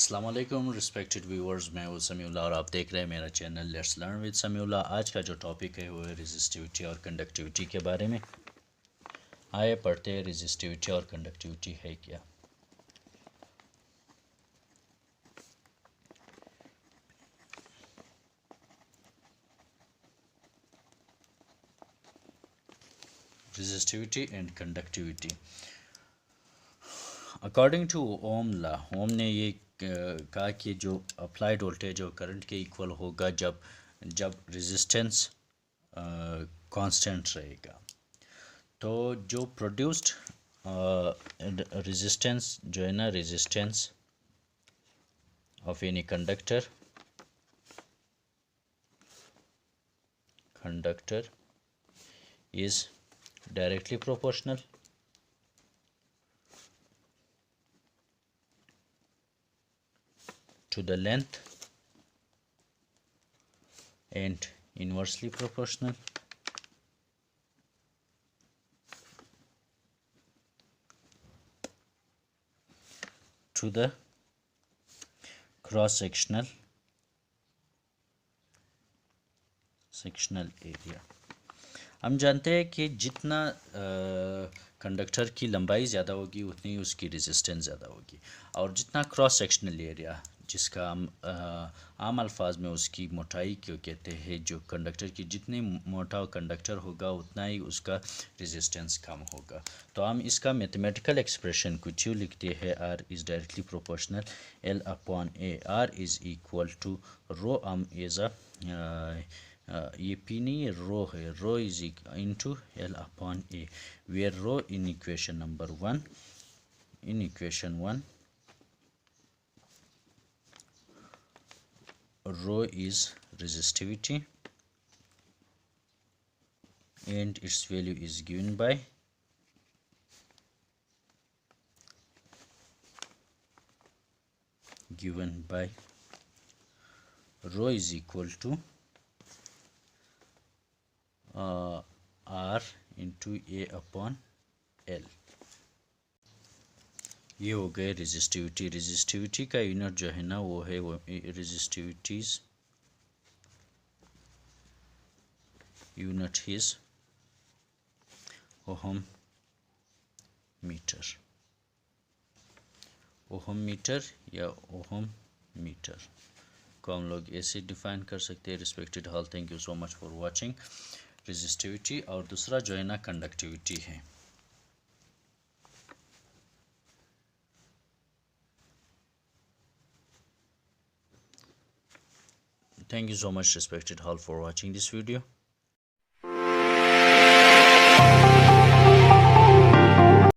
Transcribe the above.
अस्सलाम वालेकुम respected viewers, मैं हूं समीउल्लाह और आप देख रहे हैं मेरा channel let's learn with Samiullah. आज का जो टॉपिक है वो है रेजिस्टिविटी और कंडक्टिविटी के बारे में। आइए पढ़ते हैं रेजिस्टिविटी और कंडक्टिविटी है क्या। Resistivity and conductivity according to Ohm law, Ohm ने ये कहा कि जो अप्लाइड वोल्टेज और करंट के इक्वल होगा जब रेजिस्टेंस कांस्टेंट रहेगा। तो जो प्रोड्यूस्ड रेजिस्टेंस जो है ना, resistance of any conductor is directly proportional to the length and inversely proportional to the cross sectional area। हम जानते हैं कि जितना कंडक्टर की लंबाई ज़्यादा होगी उतनी उसकी रेजिस्टेंस ज़्यादा होगी, और जितना क्रॉस सेक्शनल एरिया, जिसका हम आम अल्फाज में उसकी मोटाई क्यों कहते हैं, जो कंडक्टर की जितनी मोटा कंडक्टर होगा उतना ही उसका रेजिस्टेंस कम होगा। तो हम इसका मैथमेटिकल एक्सप्रेशन कुछ यूँ लिखते हैं, R is directly proportional L upon A. R is equal to rho, हम एज ये पी नहीं रो है, rho is into L upon A, where rho in equation number 1, in equation 1 rho is resistivity and its value is given by rho is equal to R into A upon L। ये हो गए resistivity. Resistivity का unit जो है ना वो है resistivity's unit is ohm metre. Ohm metre या ओहम मीटर को हम लोग ऐसे डिफाइन कर सकते हैं। Respected all, thank you so much for watching. Resistivity और दूसरा जो है ना कंडक्टिविटी है। Thank you so much respected all for watching this video.